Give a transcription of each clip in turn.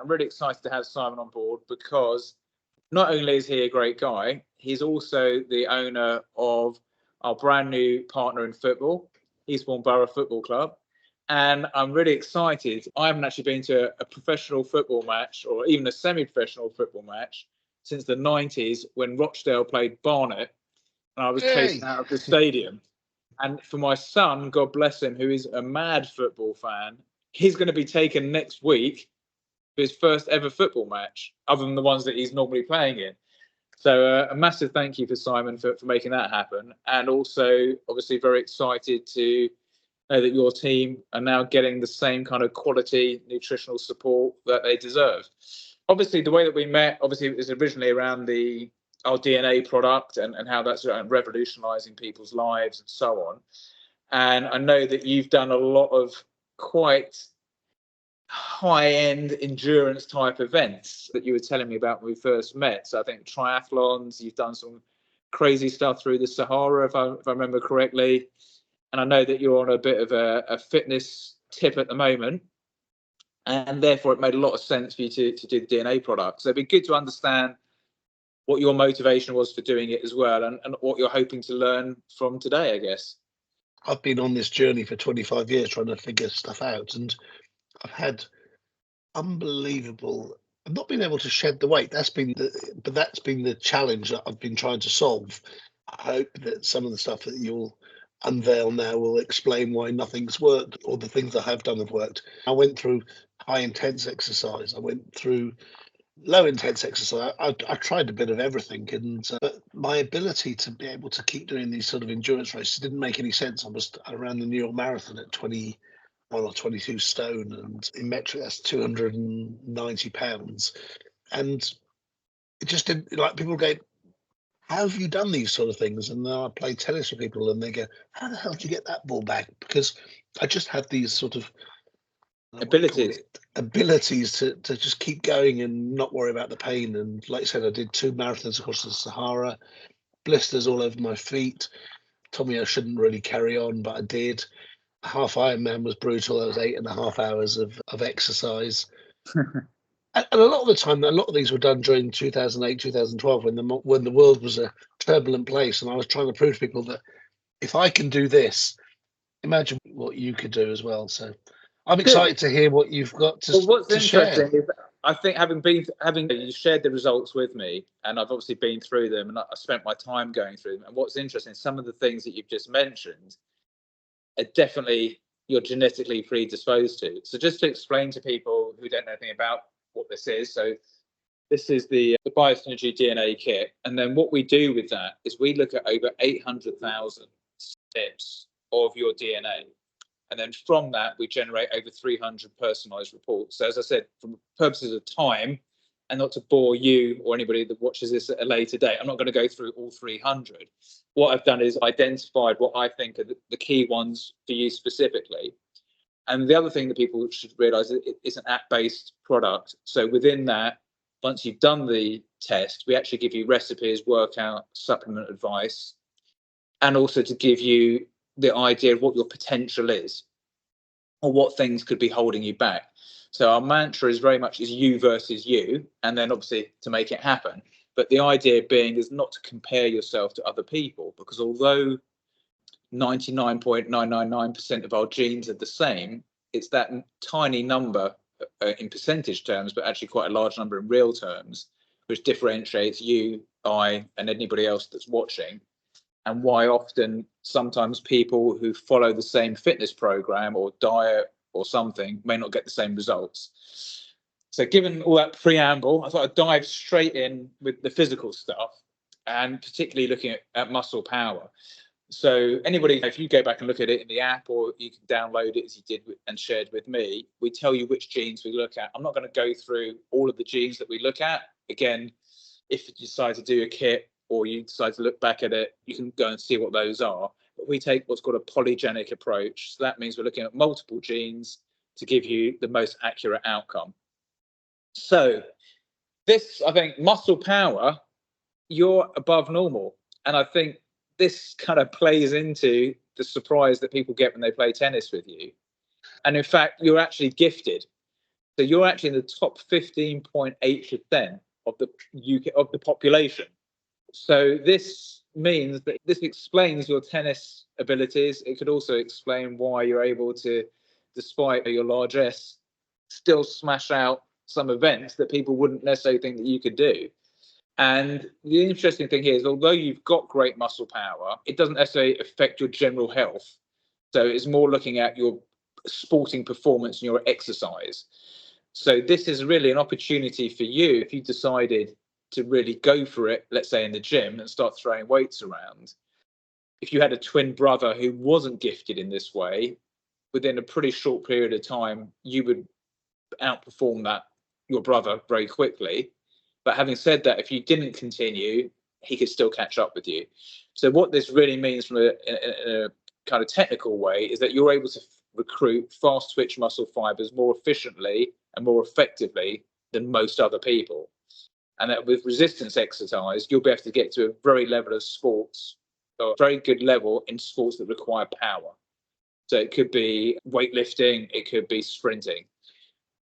I'm really excited to have Simon on board because not only is he a great guy, he's also the owner of our brand new partner in football, Eastbourne Borough Football Club. And I'm really excited. I haven't actually been to a professional football match or even a semi-professional football match since the 90s when Rochdale played Barnet and I was chasing out of the stadium. And for my son, God bless him, who is a mad football fan, he's going to be taken next week for his first ever football match, other than the ones that he's normally playing in. So a massive thank you for Simon for making that happen. And also, obviously, very excited to know that your team are now getting the same kind of quality nutritional support that they deserve. Obviously, the way that we met, obviously, it was originally around our DNA product and how that's revolutionizing people's lives and so on. And I know that you've done a lot of quite high-end endurance type events that you were telling me about when we first met. So I think triathlons, you've done some crazy stuff through the Sahara, if I remember correctly. And I know that you're on a bit of a fitness tip at the moment. And therefore, it made a lot of sense for you to do the DNA product. So it'd be good to understand what your motivation was for doing it as well, and what you're hoping to learn from today, I guess. I've been on this journey for 25 years trying to figure stuff out, and I've had unbelievable. I've not been able to shed the weight. That's been the challenge that I've been trying to solve. I hope that some of the stuff that you'll unveil now will explain why nothing's worked, or the things I have done have worked. I went through high intense exercise. I went through low intense exercise. I tried a bit of everything, and but my ability to be able to keep doing these sort of endurance races didn't make any sense. I ran the New York Marathon at 21 or 22 stone, and in metric that's 290 pounds, and it just didn't, like, people go, how have you done these sort of things? And then I play tennis with people and they go, how the hell did you get that ball back? Because I just have these sort of abilities to just keep going and not worry about the pain. And like I said, I did 2 marathons across the Sahara, blisters all over my feet, told me I shouldn't really carry on, but I did. Half Ironman was brutal. That was 8.5 hours of exercise. And a lot of the time, a lot of these were done during 2008, 2012, when the world was a turbulent place, and I was trying to prove to people that if I can do this, imagine what you could do as well. So I'm excited to hear what you've got to share. Well, what's interesting is, I think having you shared the results with me, and I've obviously been through them, and I spent my time going through them. And what's interesting, some of the things that you've just mentioned are definitely you're genetically predisposed to. So just to explain to people who don't know anything about what this is, so this is the Biosynergy DNA kit, and then what we do with that is we look at over 800,000 steps of your DNA, and then from that we generate over 300 personalized reports. So as I said, for purposes of time and not to bore you or anybody that watches this at a later date, I'm not going to go through all 300. What I've done is identified what I think are the key ones for you specifically. And the other thing that people should realize is it's an app-based product. So within that, once you've done the test, we actually give you recipes, workout, supplement advice, and also to give you the idea of what your potential is or what things could be holding you back. So our mantra is very much is you versus you, and then obviously to make it happen. But the idea being is not to compare yourself to other people, because although 99.999% of our genes are the same, it's that tiny number in percentage terms, but actually quite a large number in real terms, which differentiates you, I, and anybody else that's watching, and why often sometimes people who follow the same fitness program or diet or something may not get the same results. So given all that preamble, I thought I'd dive straight in with the physical stuff, and particularly looking at muscle power. So anybody, if you go back and look at it in the app, or you can download it as you did and shared with me, we tell you which genes we look at. I'm not going to go through all of the genes that we look at. Again, if you decide to do a kit or you decide to look back at it, you can go and see what those are. But we take what's called a polygenic approach. So that means we're looking at multiple genes to give you the most accurate outcome. So this, I think, muscle power, you're above normal. And I think this kind of plays into the surprise that people get when they play tennis with you. And in fact, you're actually gifted. So you're actually in the top 15.8% of the UK of the population. So this means that this explains your tennis abilities. It could also explain why you're able to, despite your largesse, still smash out some events that people wouldn't necessarily think that you could do. And the interesting thing here is, although you've got great muscle power, it doesn't necessarily affect your general health. So it's more looking at your sporting performance and your exercise. So this is really an opportunity for you if you decided to really go for it, let's say in the gym, and start throwing weights around. If you had a twin brother who wasn't gifted in this way, within a pretty short period of time, you would outperform your brother very quickly. But having said that, if you didn't continue, he could still catch up with you. So what this really means from a kind of technical way is that you're able to recruit fast twitch muscle fibers more efficiently and more effectively than most other people. And that with resistance exercise, you'll be able to get to a very level of sports, or a very good level in sports that require power. So it could be weightlifting, it could be sprinting.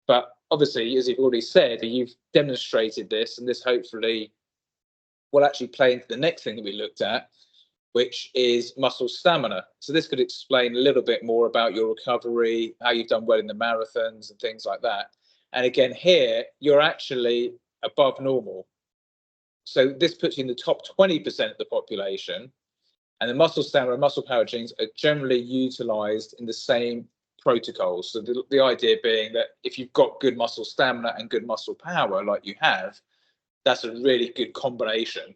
But obviously, as you've already said, you've demonstrated this, and this hopefully will actually play into the next thing that we looked at, which is muscle stamina. So this could explain a little bit more about your recovery, how you've done well in the marathons and things like that. And again, here, you're actually above normal. So this puts you in the top 20% of the population. And the muscle stamina and muscle power genes are generally utilized in the same protocols. So the idea being that if you've got good muscle stamina and good muscle power like you have, that's a really good combination,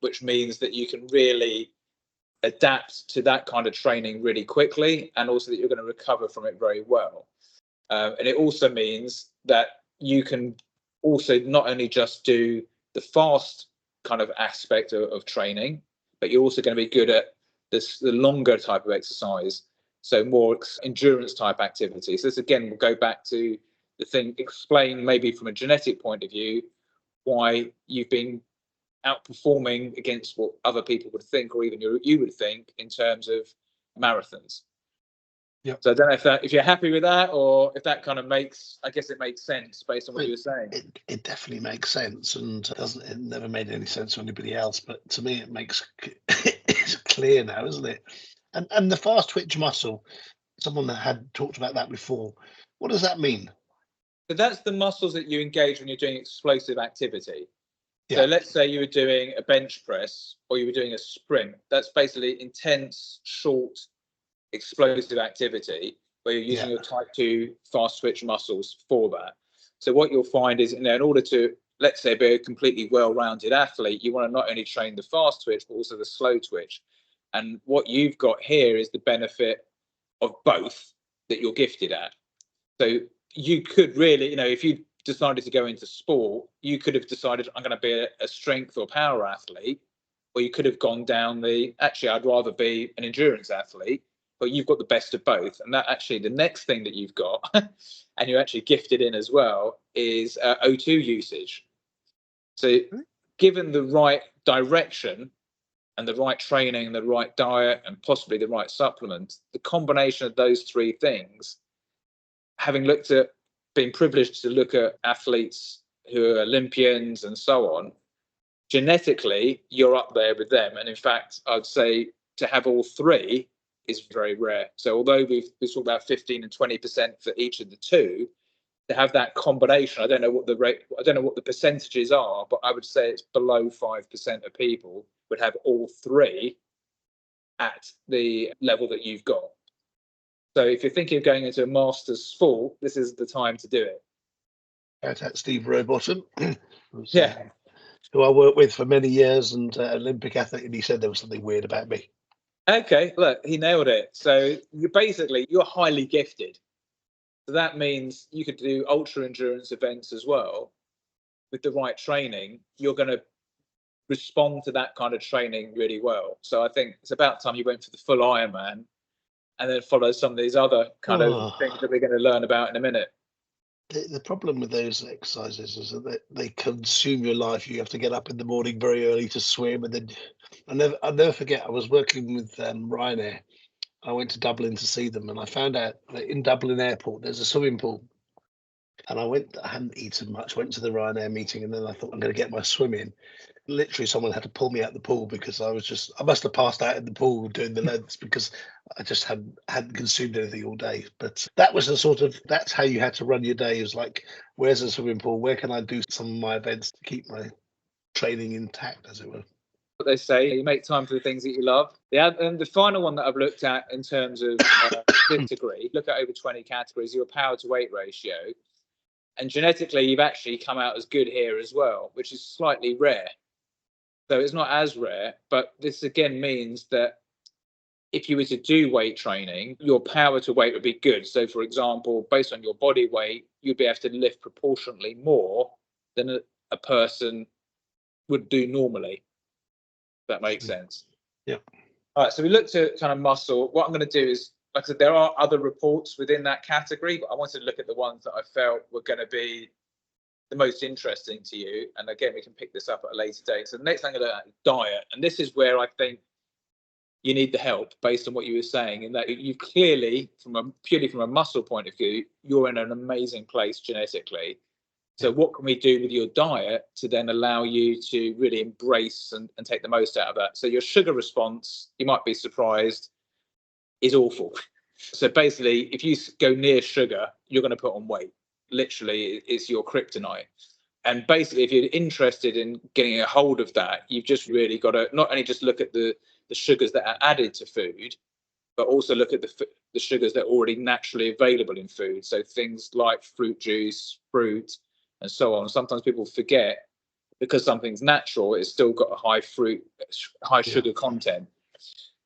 which means that you can really adapt to that kind of training really quickly, and also that you're going to recover from it very well. And it also means that you can also not only just do the fast kind of aspect of training, but you're also going to be good at the longer type of exercise, so more endurance type activity. So this again will go back to the thing, explain maybe from a genetic point of view why you've been outperforming against what other people would think, or even you would think, in terms of marathons. Yeah. So I don't know if you're happy with that, or if that kind of I guess it makes sense based on what you were saying. It definitely makes sense, and it never made any sense to anybody else, but to me it makes it's clear now, isn't it? And the fast twitch muscle, someone that had talked about that before. What does that mean? So that's the muscles that you engage when you're doing explosive activity. Yeah. So let's say you were doing a bench press or you were doing a sprint. That's basically intense, short, explosive activity where you're using your type 2 fast twitch muscles for that. So what you'll find is, in order to, let's say, be a completely well-rounded athlete, you want to not only train the fast twitch, but also the slow twitch. And what you've got here is the benefit of both that you're gifted at. So you could really, if you decided to go into sport, you could have decided, I'm going to be a strength or power athlete, or you could have gone down actually, I'd rather be an endurance athlete. But you've got the best of both. And that actually, the next thing that you've got, and you're actually gifted in as well, is O2 usage. So given the right direction and the right training, the right diet, and possibly the right supplement, the combination of those three things, having been privileged to look at athletes who are Olympians and so on, genetically, you're up there with them. And in fact, I'd say to have all three is very rare. So although we've talked about 15 and 20% for each of the two, to have that combination, I don't know what the percentages are, but I would say it's below 5% of people would have all three at the level that you've got. So if you're thinking of going into a master's sport, this is the time to do it. That's Steve Rowbottom, who I worked with for many years, and Olympic athlete, and he said there was something weird about me. Okay, look, he nailed it. So you're highly gifted. So that means you could do ultra endurance events as well. With the right training, you're going to respond to that kind of training really well. So I think it's about time you went for the full Ironman, and then follow some of these other kind of things that we're going to learn about in a minute. The problem with those exercises is that they consume your life. You have to get up in the morning very early to swim, and then I'll never forget. I was working with Ryanair. I went to Dublin to see them, and I found out that in Dublin Airport there's a swimming pool. And I hadn't eaten much, went to the Ryanair meeting, and then I thought I'm going to get my swim in. Literally, someone had to pull me out the pool because I must have passed out in the pool doing the lengths because I just hadn't consumed anything all day. But that was that's how you had to run your day. It was like, where's the swimming pool? Where can I do some of my events to keep my training intact, as it were? What they say, you make time for the things that you love. And the final one that I've looked at in terms of this degree, look at over 20 categories, your power to weight ratio. And genetically, you've actually come out as good here as well, which is slightly rare. So it's not as rare, but this again means that if you were to do weight training, your power to weight would be good. So, for example, based on your body weight, you'd be able to lift proportionately more than a person would do normally. If that makes sense. Yeah. All right. So we looked at kind of muscle. What I'm going to do is, like I said, there are other reports within that category, but I wanted to look at the ones that I felt were going to be the most interesting to you. And again, we can pick this up at a later date. So the next thing I'm going to look at is diet. And this is where I think you need the help based on what you were saying, in that you clearly, purely from a muscle point of view, you're in an amazing place genetically. So what can we do with your diet to then allow you to really embrace and take the most out of that? So your sugar response, you might be surprised, is awful. So basically, if you go near sugar, you're going to put on weight. Literally, it's your kryptonite. And basically, if you're interested in getting a hold of that, you've just really got to not only just look at the sugars that are added to food, but also look at the sugars that are already naturally available in food. So things like fruit juice, fruit, and so on. Sometimes people forget, because something's natural, it's still got a high sugar content.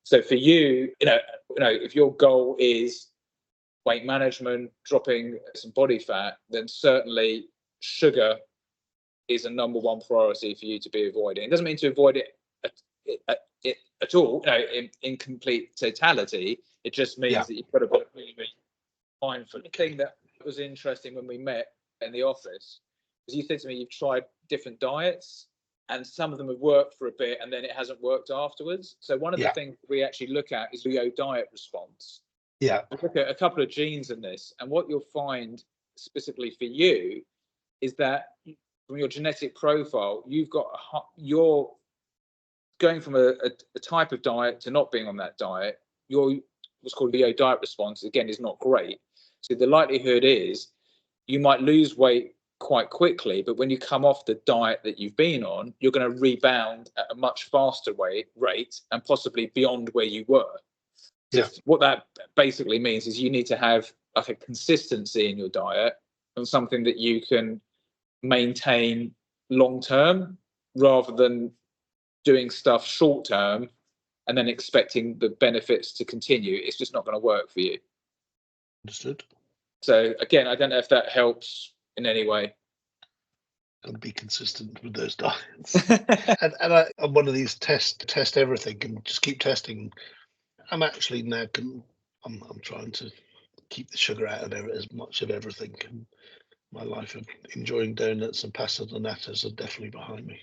So for you, if your goal is weight management, dropping some body fat, then certainly sugar is a number one priority for you to be avoiding. It doesn't mean to avoid it at all, in complete totality. It just means that you've got to be really, really mindful. The thing that was interesting when we met in the office was you said to me you've tried different diets, and some of them have worked for a bit and then it hasn't worked afterwards. So one of the things we actually look at is your diet response. Yeah. We look at a couple of genes in this, and what you'll find specifically for you is that from your genetic profile, you're going from a type of diet to not being on that diet. Your what's called VO diet response, again, is not great. So the likelihood is you might lose weight quite quickly, but when you come off the diet that you've been on, you're going to rebound at a much faster rate and possibly beyond where you were. So what that basically means is you need to have like a consistency in your diet and something that you can maintain long term, rather than doing stuff short term and then expecting the benefits to continue. It's just not going to work for you. Understood. So again, I don't know if that helps in any way. And be consistent with those diets. and I'm one of these test everything and just keep testing. I'm actually now I'm trying to keep the sugar out of there as much of everything. And my life of enjoying donuts and pasta donatas are definitely behind me.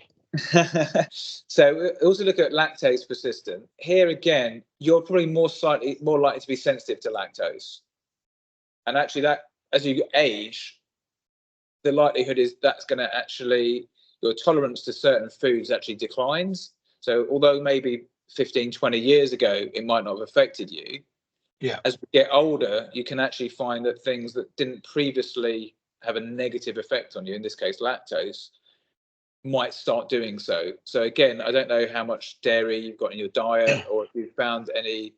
So we also look at lactase persistent. Here again, you're probably more likely to be sensitive to lactose. And actually, that as you age, the likelihood is that's going to actually, your tolerance to certain foods actually declines. So although maybe 15, 20 years ago, it might not have affected you. Yeah. As we get older, you can actually find that things that didn't previously have a negative effect on you, in this case, lactose, might start doing so. So again, I don't know how much dairy you've got in your diet or if you've found any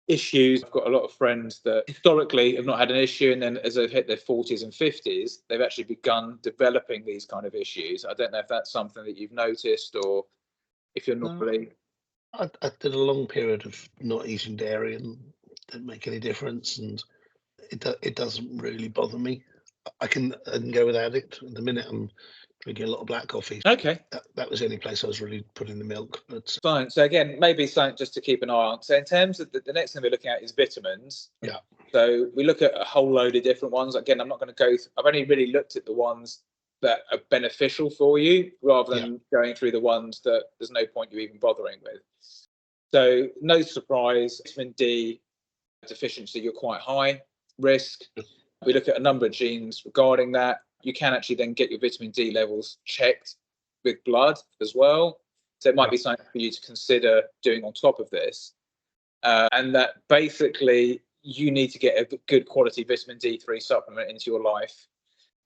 issues. I've got a lot of friends that historically have not had an issue, and then as they've hit their 40s and 50s, they've actually begun developing these kind of issues. I don't know if that's something that you've noticed or if you're not really... I did a long period of not eating dairy and it didn't make any difference, and it doesn't really bother me. I can go without it. At the minute I'm drinking a lot of black coffee. Okay. That was the only place I was really putting the milk. But fine. So again, maybe something just to keep an eye on. So in terms of the next thing we're looking at is vitamins. Yeah. So we look at a whole load of different ones. Again, I'm not going to go. I've only really looked at the ones that are beneficial for you, rather than going through the ones that there's no point you even bothering with. So no surprise, vitamin D deficiency, you're quite high risk. We look at a number of genes regarding that. You can actually then get your vitamin D levels checked with blood as well. So it might be something for you to consider doing on top of this. And that basically you need to get a good quality vitamin D3 supplement into your life,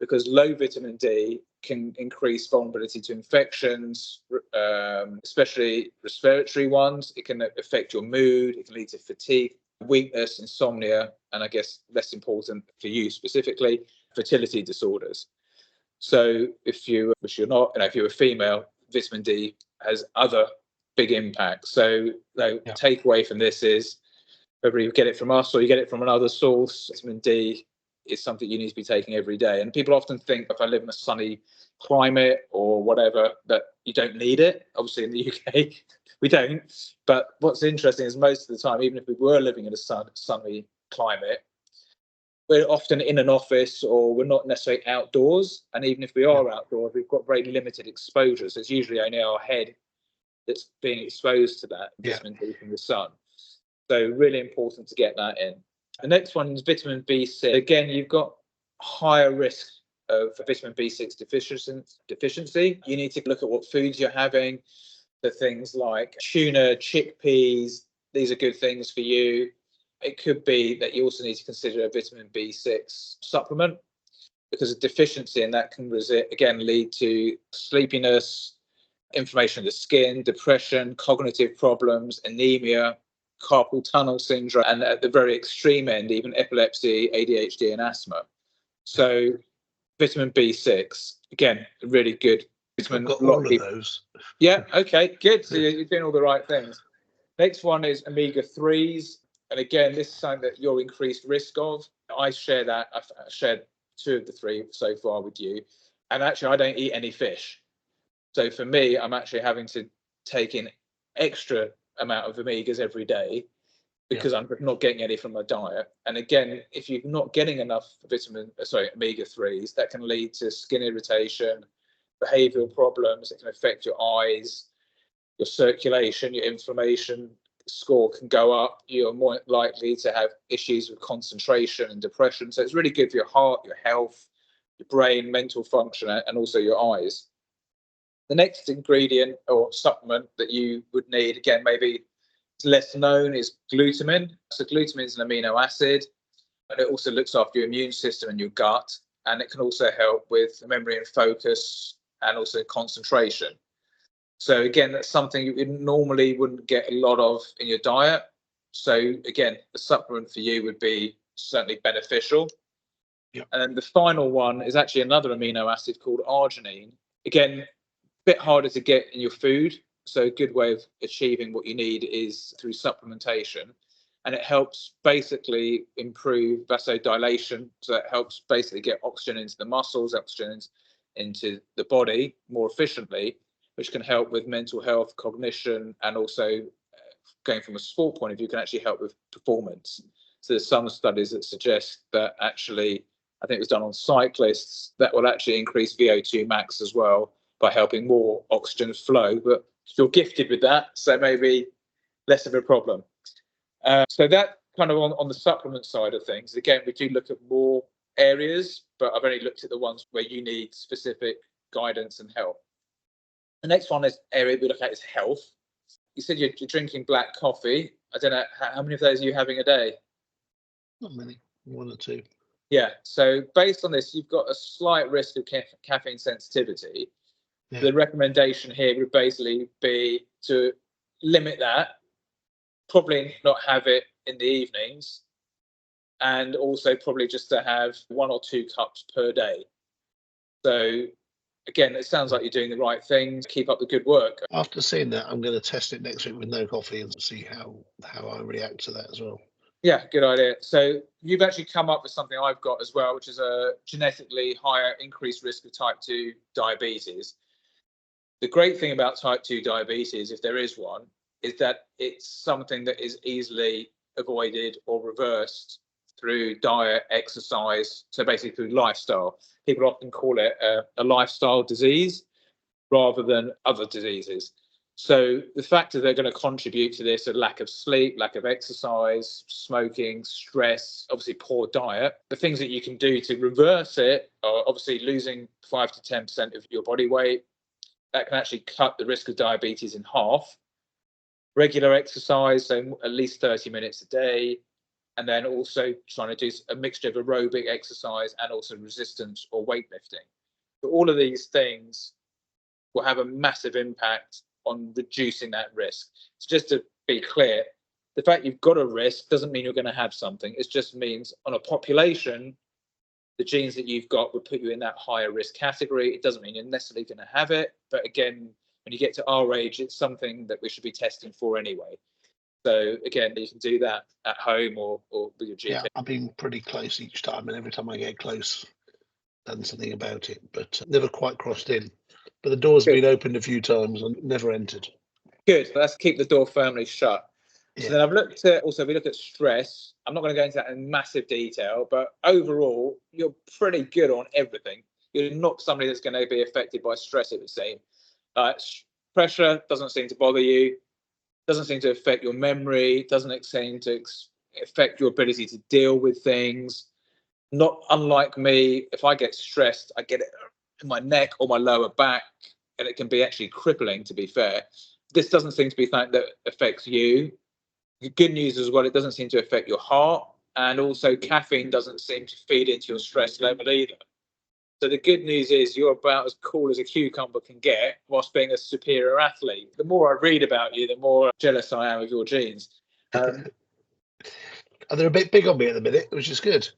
because low vitamin D can increase vulnerability to infections, especially respiratory ones. It can affect your mood. It can lead to fatigue, weakness, insomnia, and I guess less important for you specifically, fertility disorders. So if you're not, if you're a female, vitamin D has other big impacts. So the takeaway from this is, whether you get it from us or you get it from another source, vitamin D is something you need to be taking every day. And people often think, if I live in a sunny climate or whatever, that you don't need it. Obviously in the UK we don't. But what's interesting is most of the time, even if we were living in a sunny climate, we're often in an office or we're not necessarily outdoors. And even if we are outdoors, we've got very limited exposure. So it's usually only our head that's being exposed to that vitamin D from the sun. So really important to get that in. The next one is vitamin B6. Again, you've got higher risk of vitamin B6 deficiency. You need to look at what foods you're having. The things like tuna, chickpeas, these are good things for you. It could be that you also need to consider a vitamin B6 supplement, because a deficiency in that can lead to sleepiness, inflammation of the skin, depression, cognitive problems, anemia, carpal tunnel syndrome, and at the very extreme end, even epilepsy, ADHD, and asthma. So vitamin B6, again, really good vitamin. I've got all of those. Yeah, okay, good. So you're doing all the right things. Next one is omega-3s. And again, this is something that you're increased risk of. I share that. I've shared 2 of the 3 so far with you. And actually, I don't eat any fish. So for me, I'm actually having to take in extra amount of omegas every day, because I'm not getting any from my diet. And again, if you're not getting enough omega-3s, that can lead to skin irritation, behavioral problems. It can affect your eyes, your circulation, your inflammation score can go up. You're more likely to have issues with concentration and depression. So it's really good for your heart, your health, your brain, mental function, and also your eyes. The next ingredient or supplement that you would need, again, maybe it's less known, is glutamine. So glutamine is an amino acid, and it also looks after your immune system and your gut. And it can also help with memory and focus, and also concentration. So again, that's something you normally wouldn't get a lot of in your diet. So again, the supplement for you would be certainly beneficial. And then the final one is actually another amino acid called arginine. Again, bit harder to get in your food, so a good way of achieving what you need is through supplementation, and it helps basically improve vasodilation. So it helps basically get oxygen into the muscles, oxygen into the body more efficiently, which can help with mental health, cognition, and also going from a sport point of view, can actually help with performance. So there's some studies that suggest that actually, I think it was done on cyclists, that will actually increase VO2 max as well, by helping more oxygen flow. But you're gifted with that, so maybe less of a problem. So that kind of on the supplement side of things. Again, we do look at more areas, but I've only looked at the ones where you need specific guidance and help. The next one is area we look at is health. You said you're drinking black coffee. I don't know, how many of those are you having a day? Not many, 1 or 2. Yeah, so based on this, you've got a slight risk of caffeine sensitivity. The recommendation here would basically be to limit that, probably not have it in the evenings, and also probably just to have 1 or 2 cups per day. So again, it sounds like you're doing the right things. Keep up the good work. After seeing that, I'm going to test it next week with no coffee and see how I react to that as well. Yeah, good idea. So you've actually come up with something I've got as well, which is a genetically higher increased risk of type 2 diabetes. The great thing about type 2 diabetes, if there is one, is that it's something that is easily avoided or reversed through diet, exercise, so basically through lifestyle. People often call it a lifestyle disease rather than other diseases. So the factors that are going to contribute to this are lack of sleep, lack of exercise, smoking, stress, obviously poor diet. The things that you can do to reverse it are obviously losing 5 to 10% of your body weight. That can actually cut the risk of diabetes in half. Regular exercise, so at least 30 minutes a day. And then also trying to do a mixture of aerobic exercise and also resistance or weightlifting. So all of these things will have a massive impact on reducing that risk. So just to be clear, the fact you've got a risk doesn't mean you're going to have something. It just means on a population, the genes that you've got would put you in that higher risk category. It doesn't mean you're necessarily going to have it. But again, when you get to our age, it's something that we should be testing for anyway. So again, you can do that at home or with your GP. Yeah, I've been pretty close each time, and every time I get close, done something about it, but never quite crossed in. But the door's been opened a few times and never entered. Good. Let's keep the door firmly shut. Yeah. So then I've looked at, also we look at stress. I'm not going to go into that in massive detail, but overall, you're pretty good on everything. You're not somebody that's going to be affected by stress, it would seem. Pressure doesn't seem to bother you, doesn't seem to affect your memory, doesn't seem to affect your ability to deal with things. Not unlike me, if I get stressed, I get it in my neck or my lower back, and it can be actually crippling, to be fair. This doesn't seem to be something that affects you. The good news as well, it doesn't seem to affect your heart, and also caffeine doesn't seem to feed into your stress level either. So the good news is you're about as cool as a cucumber can get whilst being a superior athlete. The more I read about you, the more jealous I am of your genes. They're a bit big on me at the minute, which is good.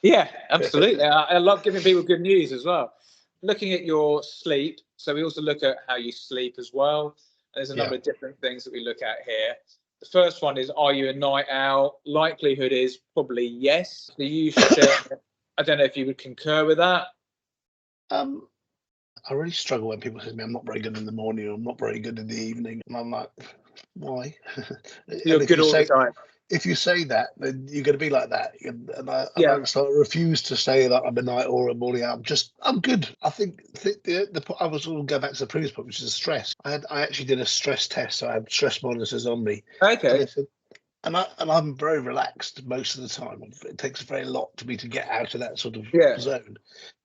Yeah, absolutely. I love giving people good news as well. Looking at your sleep, so we also look at how you sleep as well. There's a number of different things that we look at here. The first one is, are you a night owl? Likelihood is probably yes. Do you share, I don't know if you would concur with that. I really struggle when people say to me, I'm not very good in the morning or I'm not very good in the evening. And I'm like, why? You're good all the time. If you say that, then you're going to be like that. And I refuse to say that I'm a night or a morning owl. I'm good. I think I was going to go back to the previous point, which is stress. I actually did a stress test. So I had stress monitors on me. Okay. And I'm very relaxed most of the time. It takes a very lot to me to get out of that sort of zone.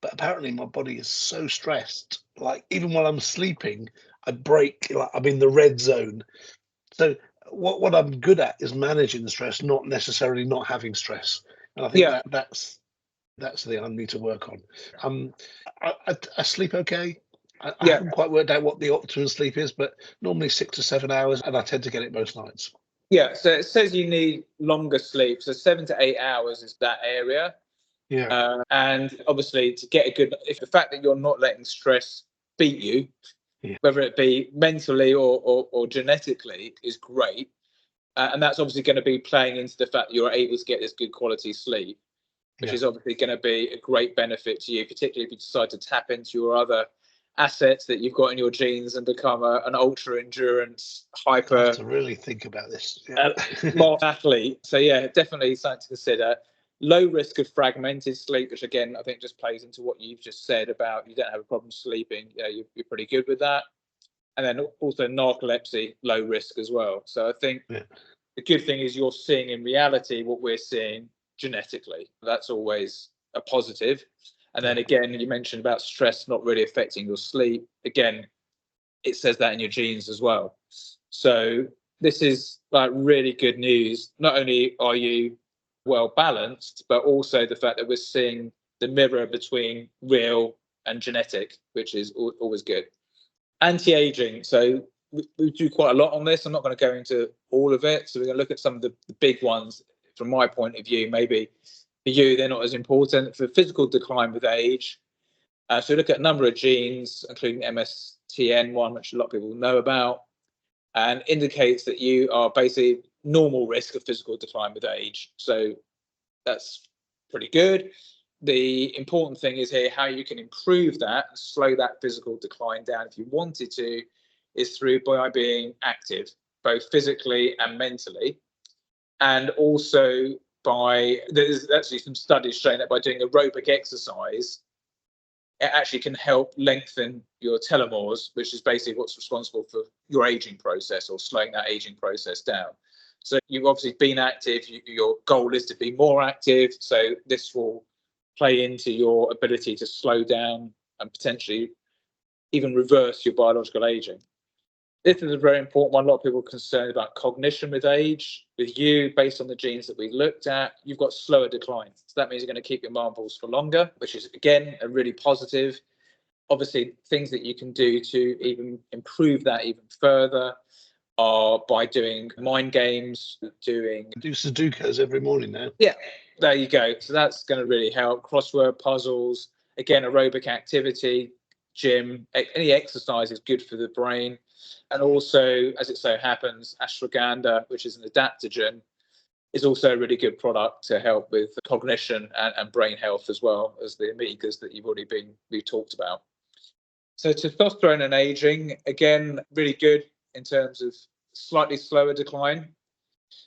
But apparently my body is so stressed. Like even while I'm sleeping, I break. Like I'm in the red zone. So what I'm good at is managing the stress, not necessarily not having stress. And I think that's the thing I need to work on. I sleep okay. I haven't quite worked out what the optimum sleep is, but normally 6 to 7 hours, and I tend to get it most nights. Yeah, so it says you need longer sleep. So 7 to 8 hours is that area. Yeah. And obviously to get a good, if the fact that you're not letting stress beat you, whether it be mentally or genetically, is great. And that's obviously going to be playing into the fact that you're able to get this good quality sleep, which is obviously going to be a great benefit to you, particularly if you decide to tap into your other assets that you've got in your genes and become an ultra endurance hyper. I have to really think about this. Athlete. So yeah, definitely something to consider. Low risk of fragmented sleep, which again I think just plays into what you've just said about you don't have a problem sleeping. Yeah, you're pretty good with that. And then also narcolepsy, low risk as well. So I think the good thing is you're seeing in reality what we're seeing genetically. That's always a positive. And then again, you mentioned about stress not really affecting your sleep. Again, it says that in your genes as well. So this is like really good news. Not only are you well balanced, but also the fact that we're seeing the mirror between real and genetic, which is always good. Anti-aging. So we do quite a lot on this. I'm not going to go into all of it. So we're going to look at some of the big ones from my point of view. Maybe for you, they're not as important. For physical decline with age, so we look at a number of genes, including MSTN1, which a lot of people know about, and indicates that you are basically normal risk of physical decline with age. So that's pretty good. The important thing is here how you can improve that and slow that physical decline down if you wanted to, is through by being active, both physically and mentally. And also there's actually some studies showing that by doing aerobic exercise, it actually can help lengthen your telomeres, which is basically what's responsible for your aging process or slowing that aging process down. So you've obviously been active, your goal is to be more active. So this will play into your ability to slow down and potentially even reverse your biological aging. This is a very important one. A lot of people are concerned about cognition with age. With you, based on the genes that we looked at, you've got slower decline. So that means you're going to keep your marbles for longer, which is, again, a really positive. Obviously, things that you can do to even improve that even further are by doing mind games, I do Sudokus every morning now. Yeah, there you go. So that's going to really help. Crossword puzzles, again, aerobic activity, gym, any exercise is good for the brain. And also, as it so happens, ashwagandha, which is an adaptogen, is also a really good product to help with cognition and brain health, as well as the omegas that we've talked about. So testosterone and aging, again, really good in terms of slightly slower decline.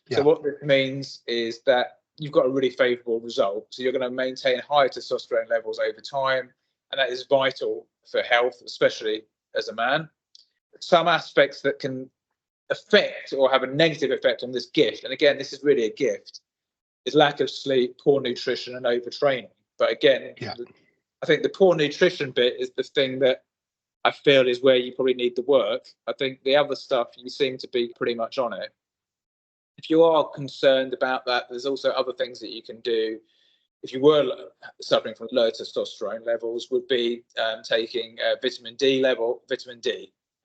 Yeah. So what this means is that you've got a really favourable result. So you're going to maintain higher testosterone levels over time, and that is vital for health, especially as a man. Some aspects that can affect or have a negative effect on this gift, and again, this is really a gift, is lack of sleep, poor nutrition, and overtraining. But again, I think the poor nutrition bit is the thing that I feel is where you probably need the work. I think the other stuff, you seem to be pretty much on it. If you are concerned about that, there's also other things that you can do. If you were suffering from low testosterone levels, would be taking vitamin D,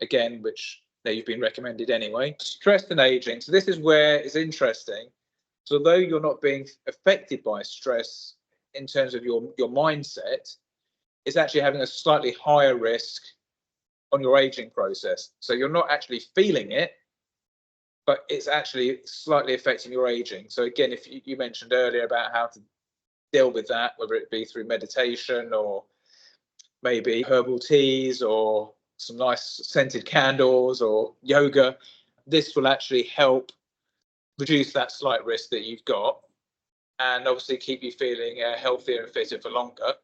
again, which you've been recommended anyway. Stress and aging. So this is where it's interesting. So although you're not being affected by stress in terms of your mindset, it's actually having a slightly higher risk on your aging process. So you're not actually feeling it, but it's actually slightly affecting your aging. So again, if you mentioned earlier about how to deal with that, whether it be through meditation or maybe herbal teas or some nice scented candles or yoga, this will actually help reduce that slight risk that you've got, and obviously keep you feeling healthier and fitter for longer.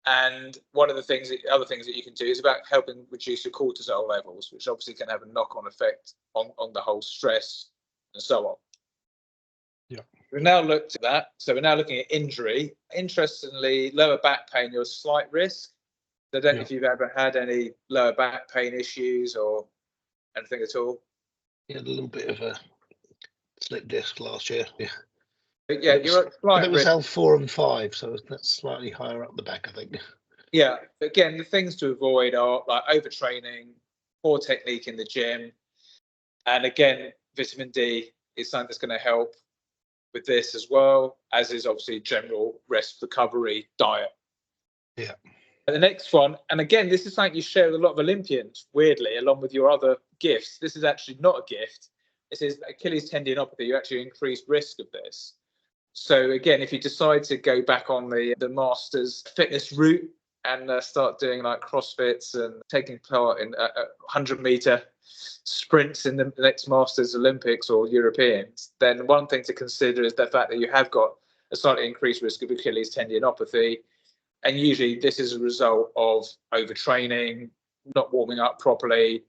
And one of the other things that you can do is about helping reduce your cortisol levels, which obviously can have a knock-on effect on the whole stress and so on. Yeah. We've now looked at that. So we're now looking at injury. Interestingly, lower back pain, you're a slight risk. So I don't know if you've ever had any lower back pain issues or anything at all. You had a little bit of a slip disc last year. Yeah. But yeah, you're at slight risk. It was L4 and 5, so that's slightly higher up the back, I think. Yeah. Again, the things to avoid are like overtraining, poor technique in the gym. And again, vitamin D is something that's going to help with this as well, as is obviously general rest recovery diet. Yeah. And the next one, and again, this is something you share with a lot of Olympians, weirdly, along with your other gifts. This is actually not a gift. This is Achilles tendinopathy. You actually increase risk of this. So again, if you decide to go back on the Masters fitness route and start doing like CrossFits and taking part in 100-meter sprints in the next Masters Olympics or Europeans, then one thing to consider is the fact that you have got a slightly increased risk of Achilles tendinopathy. And usually this is a result of overtraining, not warming up properly,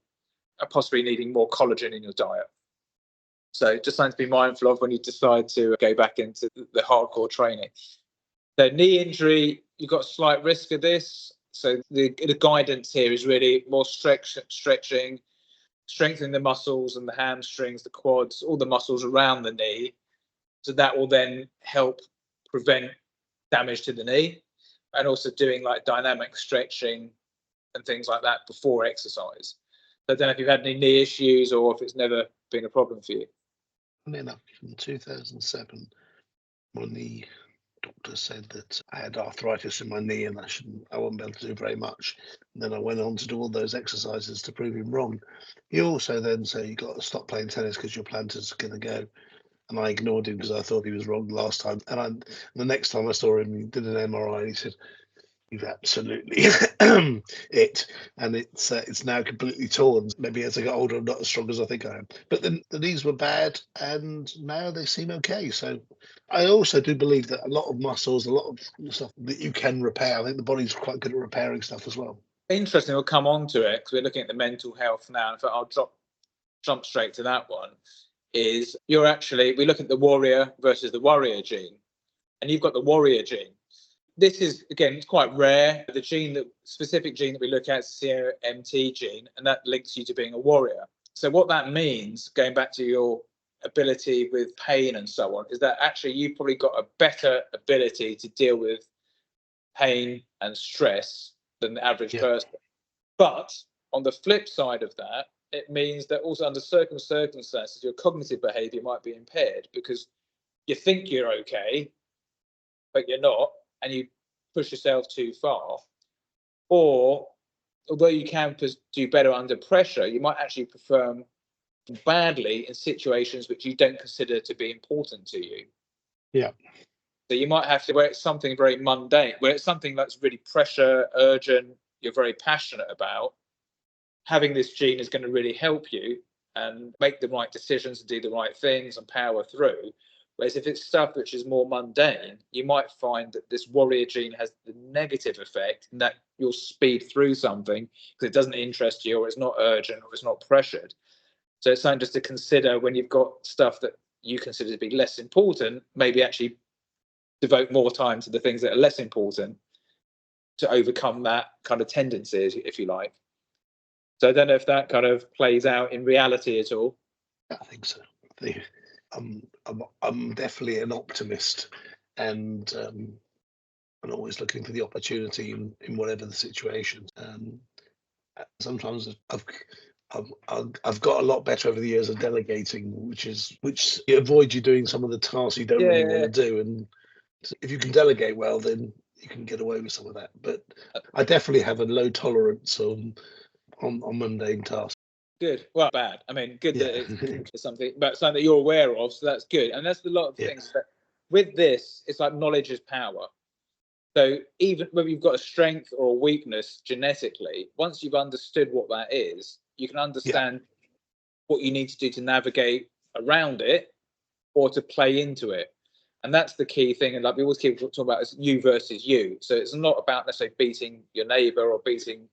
and possibly needing more collagen in your diet. So just something to be mindful of when you decide to go back into the hardcore training. So knee injury, you've got a slight risk of this. So the guidance here is really more stretching, strengthening the muscles and the hamstrings, the quads, all the muscles around the knee. So that will then help prevent damage to the knee, and also doing like dynamic stretching and things like that before exercise. So I don't know if you've had any knee issues or if it's never been a problem for you. Funny enough, in 2007, when the doctor said that I had arthritis in my knee and I wouldn't be able to do very much. And then I went on to do all those exercises to prove him wrong. He also then said, you've got to stop playing tennis because your plantar's going to go. And I ignored him because I thought he was wrong last time. And the next time I saw him, he did an MRI and he said, absolutely it, and it's now completely torn. Maybe as I get older, I'm not as strong as I think I am. But then the knees were bad, and now they seem okay. So I also do believe that a lot of muscles, a lot of stuff that you can repair. I think the body's quite good at repairing stuff as well. Interesting. We'll come on to it because we're looking at the mental health now. In fact, I'll jump straight to that one. Is we look at the warrior versus the warrior gene, and you've got the warrior gene. This is, again, it's quite rare. The specific gene that we look at is the COMT gene, and that links you to being a warrior. So what that means, going back to your ability with pain and so on, is that actually you've probably got a better ability to deal with pain and stress than the average person. But on the flip side of that, it means that also under certain circumstances, your cognitive behavior might be impaired because you think you're okay, but you're not, and you push yourself too far. Or although you can do better under pressure, you might actually perform badly in situations which you don't consider to be important to you. Yeah. So you might have to, where it's something very mundane, where it's something that's really pressure, urgent, you're very passionate about, having this gene is going to really help you and make the right decisions and do the right things and power through. Whereas if it's stuff which is more mundane, you might find that this warrior gene has the negative effect in that you'll speed through something because it doesn't interest you, or it's not urgent, or it's not pressured. So it's something just to consider when you've got stuff that you consider to be less important, maybe actually devote more time to the things that are less important to overcome that kind of tendency, if you like. So I don't know if that kind of plays out in reality at all. I think so. I'm definitely an optimist, and I'm always looking for the opportunity in whatever the situation. Sometimes I've got a lot better over the years of delegating, which avoids you doing some of the tasks you don't really want to do. And if you can delegate well, then you can get away with some of that. But I definitely have a low tolerance on mundane tasks. Good. Well, bad. I mean, good that it's something that you're aware of. So that's good. And that's a lot of things that with this, it's like knowledge is power. So even whether you've got a strength or a weakness genetically, once you've understood what that is, you can understand what you need to do to navigate around it or to play into it. And that's the key thing. And like we always keep talking about is you versus you. So it's not about necessarily beating your neighbour or beating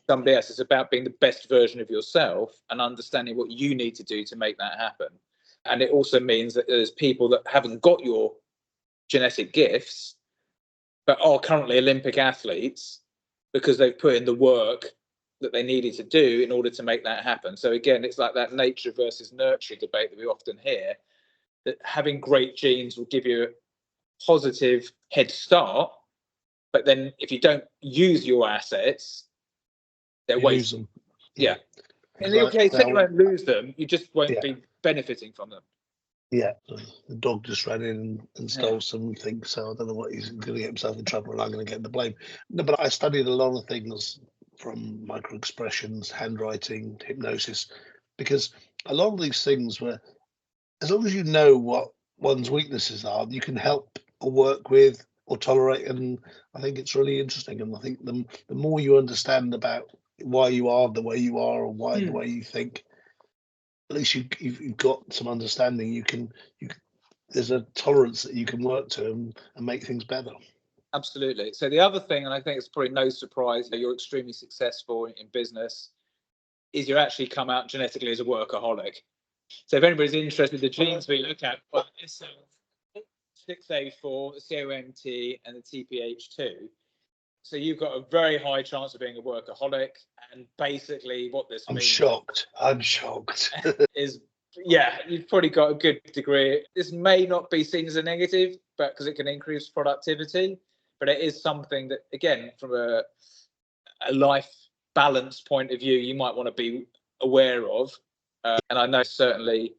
somebody else. It's about being the best version of yourself and understanding what you need to do to make that happen. And it also means that there's people that haven't got your genetic gifts, but are currently Olympic athletes because they've put in the work that they needed to do in order to make that happen. So again, it's like that nature versus nurture debate that we often hear, that having great genes will give you a positive head start, but then if you don't use your assets, they're wasted. Yeah. In your case, you won't lose them, you just won't be benefiting from them. Yeah, the dog just ran in and stole something, so I don't know what he's going to get himself in trouble, and I'm going to get the blame. No, but I studied a lot of things from micro expressions, handwriting, hypnosis, because a lot of these things were, as long as you know what one's weaknesses are, you can help or work with or tolerate, and I think it's really interesting. And I think the more you understand about why you are the way you are, or why the way you think, at least you've got some understanding. You there's a tolerance that you can work to and make things better. Absolutely. So the other thing, and I think it's probably no surprise that you're extremely successful in business, is you actually come out genetically as a workaholic. So if anybody's interested, the genes we look at, well, it's 6A4, the COMT, and the TPH2. So you've got a very high chance of being a workaholic. And basically what this means... I'm shocked. is, you've probably got a good degree. This may not be seen as a negative, but because it can increase productivity. But it is something that, again, from a life balance point of view, you might want to be aware of. And I know certainly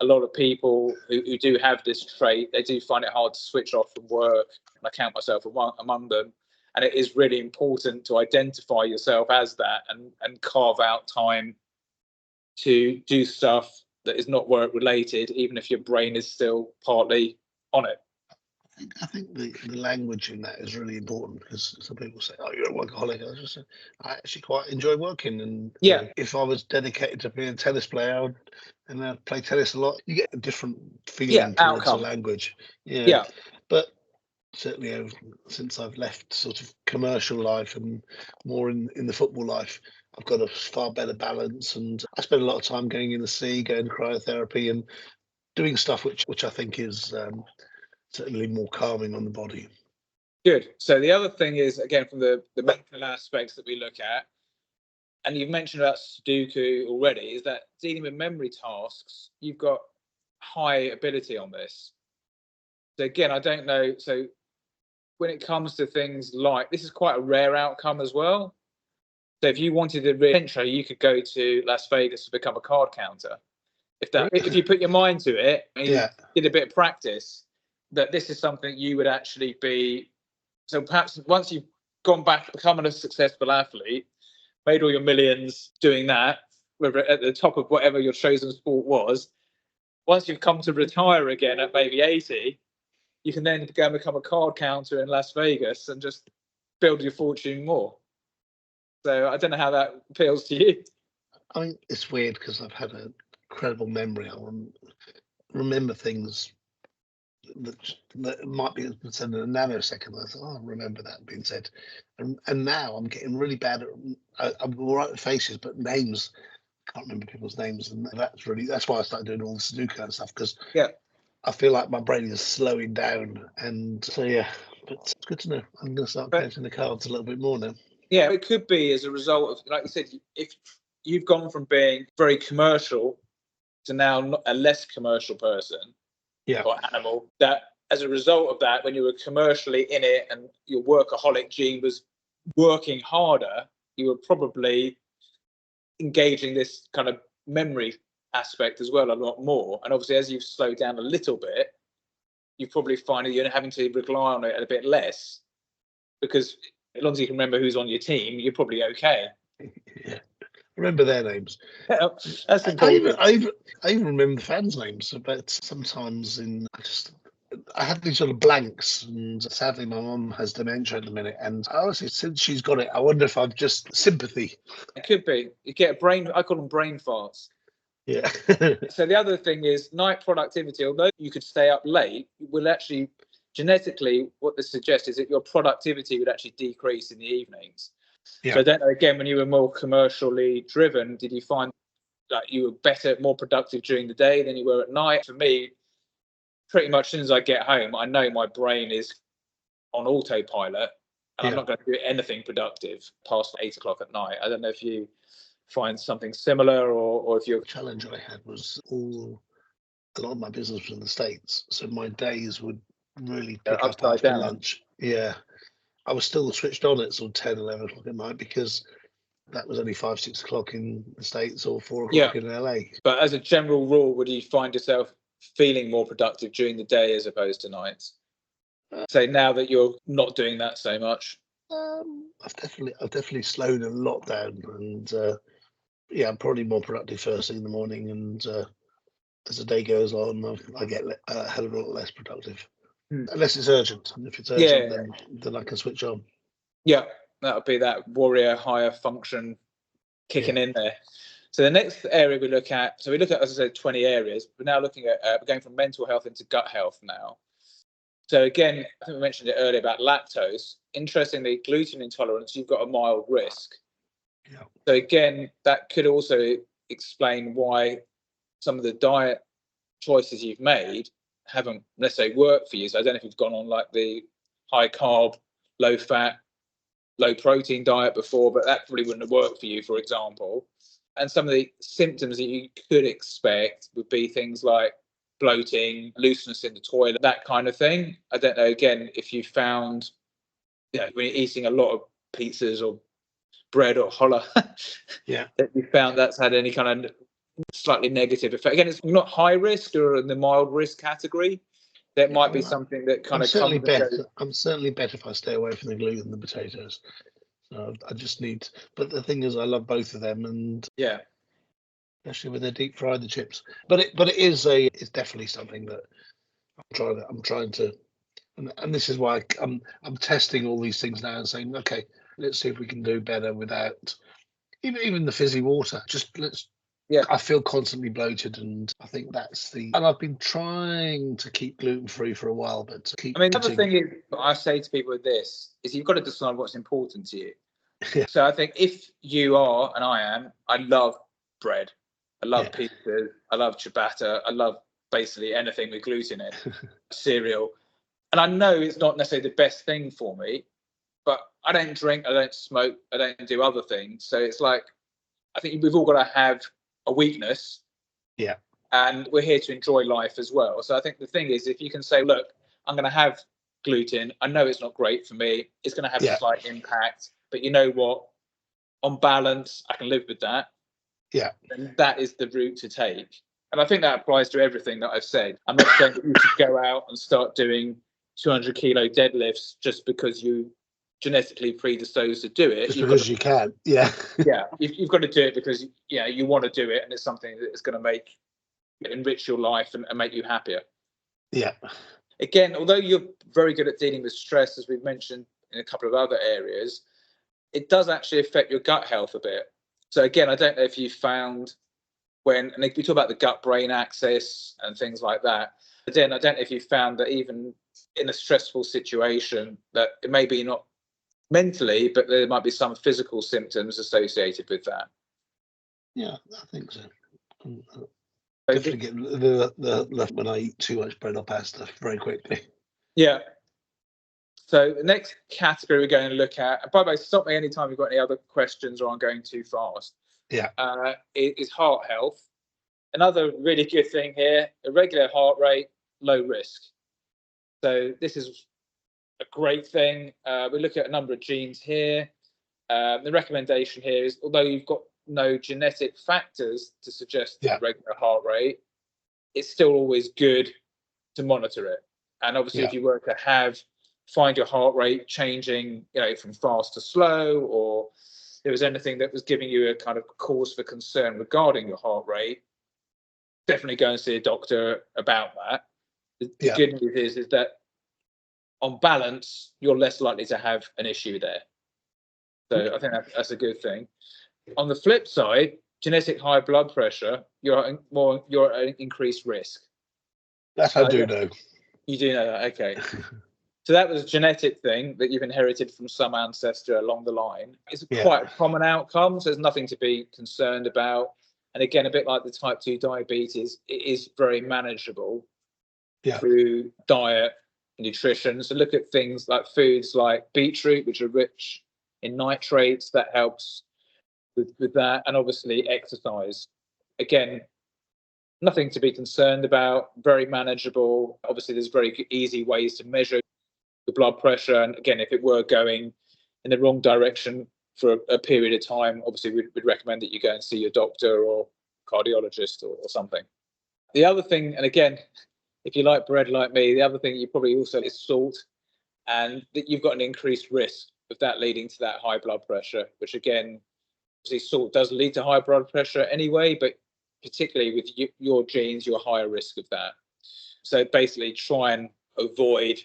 a lot of people who do have this trait, they do find it hard to switch off from work. And I count myself among them. And it is really important to identify yourself as that and carve out time to do stuff that is not work related, even if your brain is still partly on it. I think the language in that is really important, because some people say, "Oh, you're a workaholic." I just say, I actually quite enjoy working, and Yeah, if I was dedicated to being a tennis player and I play tennis a lot, you get a different yeah, feeling towards the outcome. language. Yeah, Yeah, but certainly since I've left sort of commercial life and more in the football life, I've got a far better balance, and I spend a lot of time going in the sea, going to cryotherapy, and doing stuff which I think is certainly more calming on the body. good. So the other thing is, again, from the mental aspects that we look at, and you've mentioned about Sudoku already, is that dealing with memory tasks, you've got high ability on this. So again, I don't know. So when it comes to things like this, is quite a rare outcome as well. So if you wanted to really intro, you could go to Las Vegas to become a card counter. If you put your mind to it and you did a bit of practice, that this is something you would actually be. So perhaps once you've gone back, becoming a successful athlete, made all your millions doing that, whether at the top of whatever your chosen sport was, once you've come to retire again at maybe 80, you can then go and become a card counter in Las Vegas and just build your fortune more. So I don't know how that appeals to you. I mean, it's weird because I've had an incredible memory. I remember things that might be said in a nanosecond. I thought, oh, I remember that being said. And now I'm getting really bad at, I'm all right with faces, but names, I can't remember people's names. And that's why I started doing all the Sudoku and stuff, because Yeah. I feel like my brain is slowing down. And so, yeah, but it's good to know. I'm going to start counting the cards a little bit more now. Yeah, it could be as a result of, like you said, if you've gone from being very commercial to now a less commercial person, or animal, that as a result of that, when you were commercially in it and your workaholic gene was working harder, you were probably engaging this kind of memory aspect as well a lot more. And obviously, as you've slowed down a little bit, you probably find that you're having to rely on it a bit less, because as long as you can remember who's on your team, you're probably okay. Yeah, remember their names. That's important. I even remember the fans' names, but sometimes I had these sort of blanks, and sadly my mum has dementia at the minute, and honestly, since she's got it, I wonder if I've just sympathy. It could be. You get a brain, I call them brain farts. Yeah. So the other thing is night productivity. Although you could stay up late, will actually genetically, what this suggests is that your productivity would actually decrease in the evenings. Yeah. So I don't know, again, when you were more commercially driven, did you find that you were better, more productive during the day than you were at night? For me, pretty much as soon as I get home, I know my brain is on autopilot and I'm not going to do anything productive past 8 o'clock at night. I don't know if you find something similar, or if you're. The challenge I had was a lot of my business was in the States, so my days would really pick up after lunch. Yeah, I was still switched on at sort of 10, 11 o'clock at night, because that was only 5, 6 o'clock in the States, or 4 o'clock in LA. But as a general rule, would you find yourself feeling more productive during the day as opposed to nights? Say now that you're not doing that so much. I've definitely slowed a lot down, and I'm probably more productive first thing in the morning, and as the day goes on, I get a hell of a lot less productive. Unless it's urgent. And if it's urgent, then I can switch on. Yeah, that would be that warrior higher function kicking in there. So the next area we look at, as I said, 20 areas. We're now looking at, we're going from mental health into gut health now. So again, I think we mentioned it earlier about lactose. Interestingly, gluten intolerance, you've got a mild risk. Yeah. So again, that could also explain why some of the diet choices you've made haven't necessarily worked for you. So I don't know if you've gone on like the high carb, low fat, low protein diet before, but that probably wouldn't have worked for you, for example. And some of the symptoms that you could expect would be things like bloating, looseness in the toilet, that kind of thing. I don't know, again, if you found, when you're eating a lot of pizzas or bread or challah, that you found that's had any kind of slightly negative effect. Again, it's not high risk or in the mild risk category. That might be something that kind of certainly better. I'm certainly better if I stay away from the gluten and the potatoes. So I just need. But the thing is, I love both of them, and especially when they're deep fried, the chips. But it's definitely something that I'm trying to And this is why I'm testing all these things now and saying, okay, let's see if we can do better without even the fizzy water. Just let's. Yeah. I feel constantly bloated, and I think that's the. And I've been trying to keep gluten free for a while, but I mean, the other thing is, I say to people with this is you've got to decide what's important to you. Yeah. So I think if you are, and I am, I love bread. I love pizzas. I love ciabatta. I love basically anything with gluten in, cereal. And I know it's not necessarily the best thing for me, but I don't drink, I don't smoke, I don't do other things. So it's like, I think we've all got to have a weakness. Yeah. And we're here to enjoy life as well. So I think the thing is, if you can say, look, I'm going to have gluten. I know it's not great for me. It's going to have a slight impact. But you know what? On balance, I can live with that. Yeah. And that is the route to take. And I think that applies to everything that I've said. I'm not saying that you should go out and start doing 200 kilo deadlifts just because you genetically predisposed to do it. Just because you can. Yeah. Yeah. You've got to do it because you want to do it, and it's something that is going to enrich your life and make you happier. Yeah. Again, although you're very good at dealing with stress, as we've mentioned in a couple of other areas, it does actually affect your gut health a bit. So again, I don't know if you found and if we talk about the gut-brain axis and things like that, again, I don't know if you found that even in a stressful situation that it may be not mentally, but there might be some physical symptoms associated with that. Yeah, I think so. Definitely get the when I eat too much bread or pasta very quickly. Yeah. So the next category we're going to look at, and by the way, stop me anytime you've got any other questions or I'm going too fast. Yeah. Is heart health. Another really good thing here, irregular heart rate, low risk. So this is a great thing. We look at a number of genes here. The recommendation here is, although you've got no genetic factors to suggest irregular heart rate, it's still always good to monitor it. And obviously, if you were to find your heart rate changing, from fast to slow, or there was anything that was giving you a kind of cause for concern regarding your heart rate, definitely go and see a doctor about that. The good news is that on balance, you're less likely to have an issue there. So I think that's a good thing. On the flip side, genetic high blood pressure, you're at increased risk. That I do know. You do know that, okay. So that was a genetic thing that you've inherited from some ancestor along the line. It's quite a common outcome, so there's nothing to be concerned about. And again, a bit like the type 2 diabetes, it is very manageable through diet and nutrition. So look at things like foods like beetroot, which are rich in nitrates. That helps with that. And obviously exercise. Again, nothing to be concerned about, very manageable. Obviously, there's very easy ways to measure the blood pressure. And again, if it were going in the wrong direction for a period of time, obviously we'd recommend that you go and see your doctor or cardiologist or something. The other thing, and again, if you like bread like me, the other thing you probably also is salt, and that you've got an increased risk of that leading to that high blood pressure, which again, obviously salt does lead to high blood pressure anyway, but particularly with your genes, you're higher risk of that. So basically try and avoid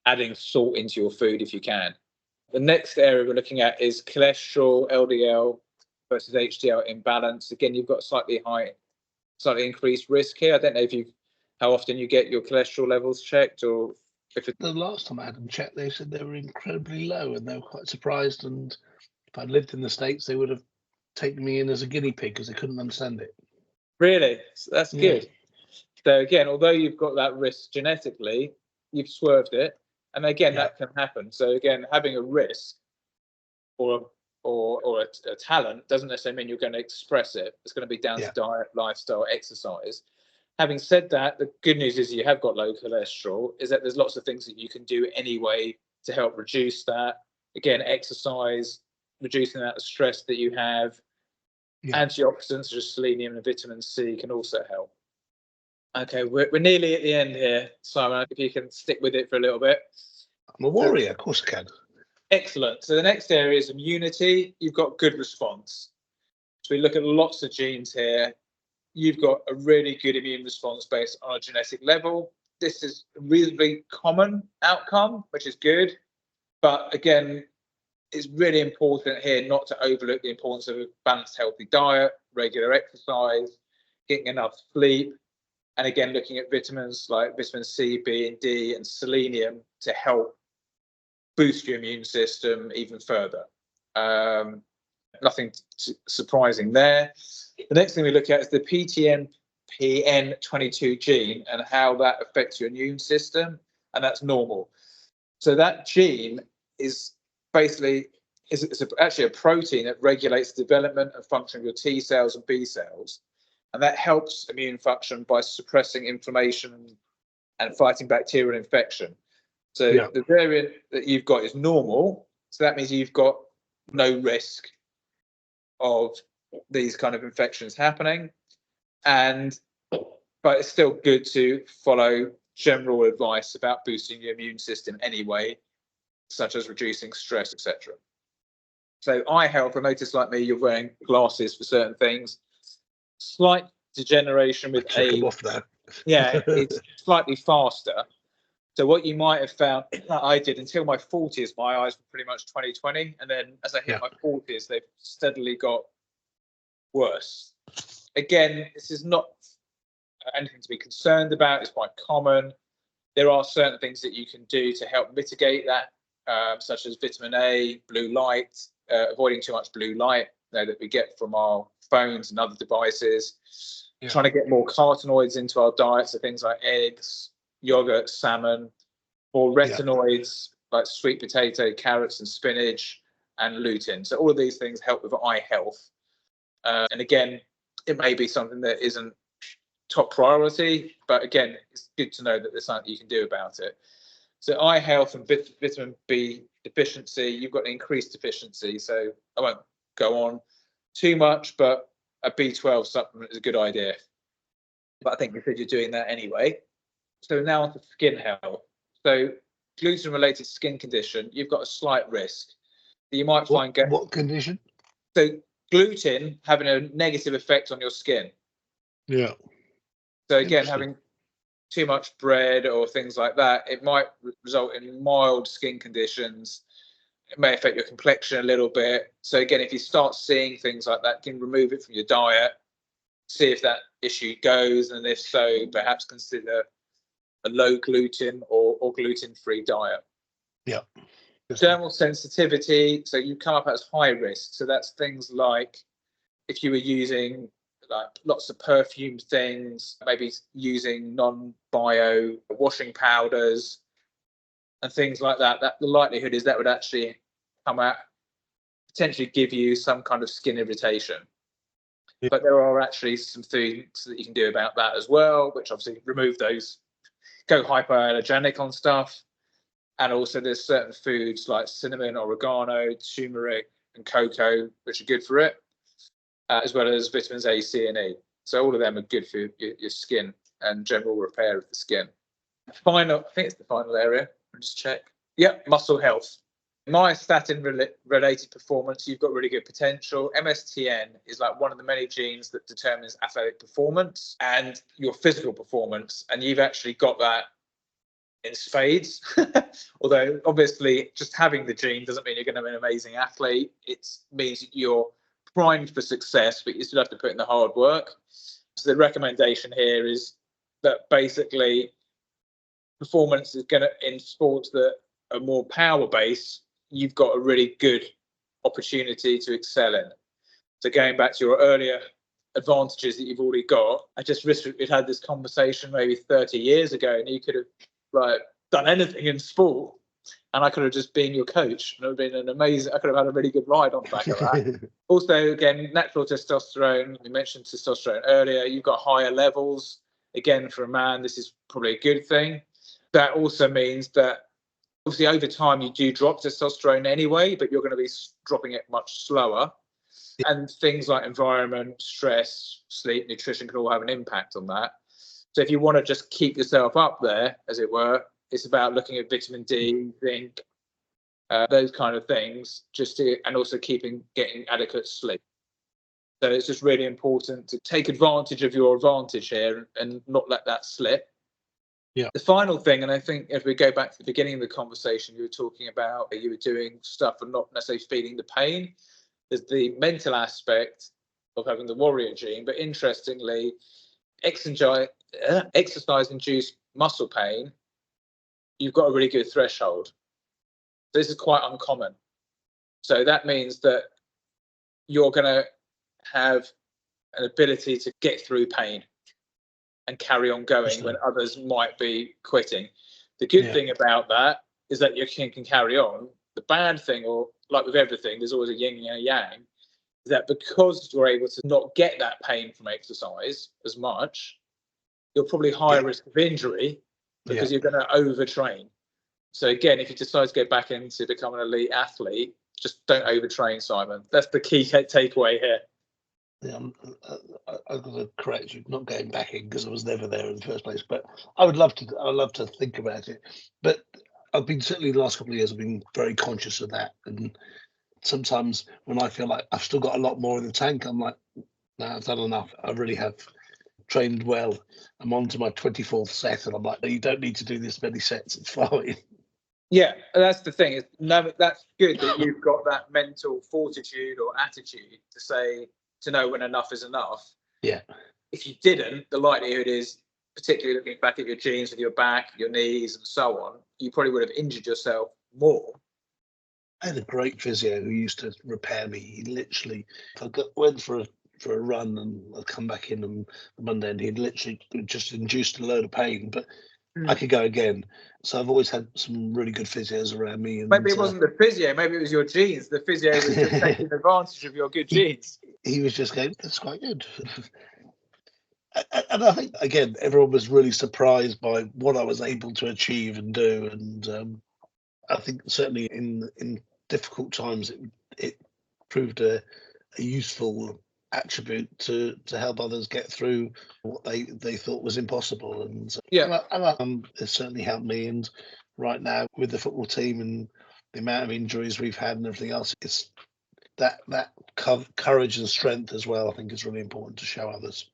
adding salt into your food if you can. The next area we're looking at is cholesterol, LDL versus HDL imbalance. Again, you've got slightly increased risk here. I don't know how often you get your cholesterol levels checked, or if the last time I had them checked, they said they were incredibly low, and they were quite surprised. And if I'd lived in the States, they would have taken me in as a guinea pig because they couldn't understand it. Really? So that's good. So again, although you've got that risk genetically, you've swerved it. And again, that can happen. So again, having a risk or a talent doesn't necessarily mean you're going to express it. It's going to be down to diet, lifestyle, exercise. Having said that, the good news is you have got low cholesterol, is that there's lots of things that you can do anyway to help reduce that. Again, exercise, reducing that stress that you have. Antioxidants such as selenium and vitamin C can also help. Okay, we're nearly at the end here, Simon. If you can stick with it for a little bit. I'm a warrior, of course I can. Excellent. So the next area is immunity. You've got good response. So we look at lots of genes here. You've got a really good immune response based on a genetic level. this is a reasonably common outcome, which is good. But again, it's really important here not to overlook the importance of a balanced, healthy diet, regular exercise, getting enough sleep, and again, looking at vitamins like vitamin C, B, and D, and selenium to help boost your immune system even further. Nothing surprising there. The next thing we look at is the PTMPN22 gene and how that affects your immune system, and that's normal. So that gene is basically actually a protein that regulates the development and function of your T cells and B cells, and that helps immune function by suppressing inflammation and fighting bacterial infection. So the variant that you've got is normal, so that means you've got no risk of these kind of infections happening, but it's still good to follow general advice about boosting your immune system anyway, such as reducing stress, etc. So eye health, I noticed like me, you're wearing glasses for certain things. Slight degeneration with age. Off there. Yeah, it's slightly faster. So what you might have found, that I did until my 40s, my eyes were pretty much 20/20, and then as I hit my 40s, they've steadily got worse. Again, this is not anything to be concerned about. It's quite common. There are certain things that you can do to help mitigate that, such as vitamin A, blue light, avoiding too much blue light that we get from our phones and other devices. Trying to get more carotenoids into our diet, so things like eggs, yogurt, salmon, or retinoids like sweet potato, carrots, and spinach, and lutein. So all of these things help with eye health. And again, it may be something that isn't top priority, but again, it's good to know that there's something you can do about it. So eye health and vitamin B deficiency, you've got an increased deficiency. So I won't go on too much, but a B12 supplement is a good idea. But I think you said you're doing that anyway. So now on to skin health. So gluten-related skin condition, you've got a slight risk. You might find what condition? So gluten having a negative effect on your skin. Yeah. So again, having too much bread or things like that, it might result in mild skin conditions. It may affect your complexion a little bit. So again, if you start seeing things like that, you can remove it from your diet, see if that issue goes, and if so, perhaps consider a low gluten or gluten-free diet. Yeah. Dermal sensitivity, so you come up as high risk. So that's things like if you were using like lots of perfume things, maybe using non-bio washing powders and things like that, the likelihood is that would actually come out, potentially give you some kind of skin irritation. Yeah. But there are actually some things that you can do about that as well, which obviously remove those, go hypoallergenic on stuff. And also there's certain foods like cinnamon, oregano, turmeric, and cocoa, which are good for it, as well as vitamins A, C, and E. So all of them are good for your skin and general repair of the skin. Final, I think it's the final area. I'll just check. Yep, muscle health. Myostatin-related performance, you've got really good potential. MSTN is like one of the many genes that determines athletic performance and your physical performance, and you've actually got that in spades. Although obviously just having the gene doesn't mean you're going to be an amazing athlete. It means you're primed for success, but you still have to put in the hard work. So the recommendation here is that basically performance is going to, in sports that are more power based, you've got a really good opportunity to excel in. So going back to your earlier advantages that you've already got, I just wish we'd had this conversation maybe 30 years ago, and you could have like done anything in sport, and I could have just been your coach, and it would have been an amazing, I could have had a really good ride on the back of that. Also, again, natural testosterone, we mentioned testosterone earlier, you've got higher levels. Again, for a man, this is probably a good thing. That also means that obviously over time you do drop testosterone anyway, but you're going to be dropping it much slower. And things like environment, stress, sleep, nutrition can all have an impact on that. So if you want to just keep yourself up there, as it were, it's about looking at vitamin D, zinc, those kind of things, and also getting adequate sleep. So it's just really important to take advantage of your advantage here and not let that slip. Yeah. The final thing, and I think if we go back to the beginning of the conversation, you were talking about you were doing stuff and not necessarily feeling the pain. There's the mental aspect of having the warrior gene, but interestingly, exercise-induced muscle pain, you've got a really good threshold. This is quite uncommon. So that means that you're going to have an ability to get through pain and carry on going when others might be quitting. The good thing about that is that you can carry on. The bad thing, or like with everything, there's always a yin and a yang, is that because you're able to not get that pain from exercise as much, you're probably higher risk of injury because you're going to overtrain. So again, if you decide to get back into becoming an elite athlete, just don't overtrain, Simon. That's the key takeaway here. Yeah, I've got to correct you, not going back in because I was never there in the first place. But I would love to think about it. But I've been, certainly the last couple of years, I've been very conscious of that. And sometimes when I feel like I've still got a lot more in the tank, I'm like, no, I've done enough. I really have trained well. I'm on to my 24th set, and I'm like, no, you don't need to do this many sets. It's fine. Yeah, that's the thing. That's good that you've got that mental fortitude or attitude to say, to know when enough is enough. Yeah. If you didn't, the likelihood is, particularly looking back at your genes with your back, your knees, and so on, you probably would have injured yourself more. I had a great physio who used to repair me. He literally, if I went for a run and I'd come back in on the Monday, and he'd literally just induced a load of pain, but I could go again. So I've always had some really good physios around me. And maybe it wasn't the physio, maybe it was your genes. The physio was just taking advantage of your good genes. He was just going, that's quite good. And I think, again, everyone was really surprised by what I was able to achieve and do. And I think certainly in difficult times, it proved a useful attribute to help others get through what they thought was impossible. And it's certainly helped me. And right now, with the football team and the amount of injuries we've had and everything else, it's that courage and strength as well, I think, is really important to show others.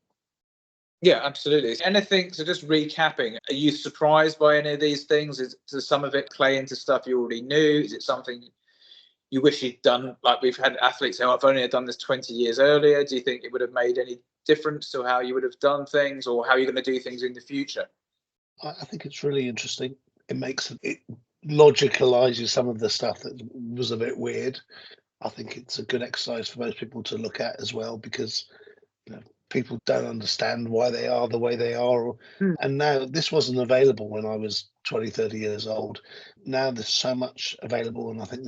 Yeah, absolutely. Anything, so just recapping, are you surprised by any of these things? Does some of it play into stuff you already knew? Is it something you wish you'd done? Like we've had athletes say, oh, I've only done this 20 years earlier. Do you think it would have made any difference to how you would have done things or how you're going to do things in the future? I think it's really interesting. It logicalizes some of the stuff that was a bit weird. I think it's a good exercise for most people to look at as well, because people don't understand why they are the way they are. And now, this wasn't available when I was 20, 30 years old. Now there's so much available, and I think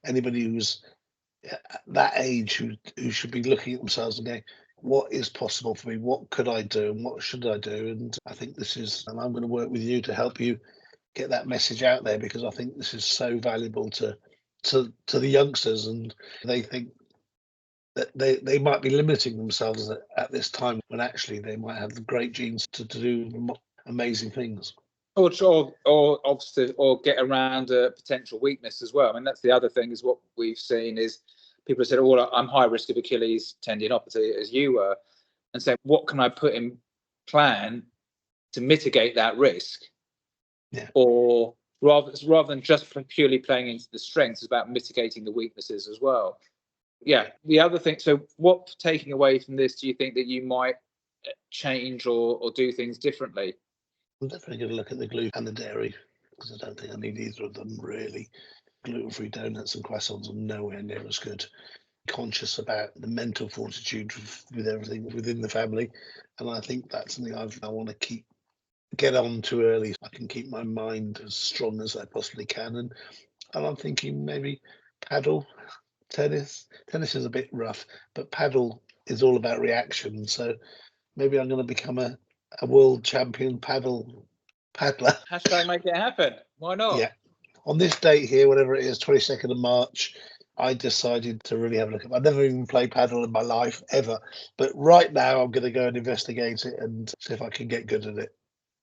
anybody who's at that age who should be looking at themselves and going, what is possible for me? What could I do? And what should I do? And I think and I'm going to work with you to help you get that message out there, because I think this is so valuable to the youngsters, and they think that they might be limiting themselves at this time, when actually they might have the great genes to do amazing things. Or obviously, or get around a potential weakness as well. I mean, that's the other thing, is what we've seen is people have said, oh, I'm high risk of Achilles tendinopathy, as you were, and say, what can I put in plan to mitigate that risk? Yeah. Or rather than just purely playing into the strengths, it's about mitigating the weaknesses as well. Yeah. The other thing, so what, taking away from this, do you think that you might change or do things differently? I'm definitely going to look at the gluten and the dairy, because I don't think I need either of them really. Gluten-free donuts and croissants are nowhere near as good. Conscious about the mental fortitude with everything within the family, and I think that's something I want to get on to early. I can keep my mind as strong as I possibly can, and I'm thinking maybe paddle, tennis. Tennis is a bit rough, but paddle is all about reaction. So maybe I'm going to become a world champion paddler. Hashtag make it happen. Why not? Yeah. On this date here, whatever it is, 22nd of March, I decided to really have a look at it. I've never even played paddle in my life, ever. But right now, I'm going to go and investigate it and see if I can get good at it.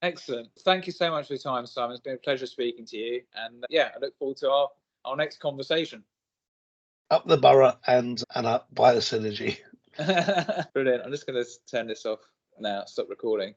Excellent. Thank you so much for your time, Simon. It's been a pleasure speaking to you. And I look forward to our next conversation. Up the Borough and up by the Synergy. Brilliant. I'm just going to turn this off now. Stop recording.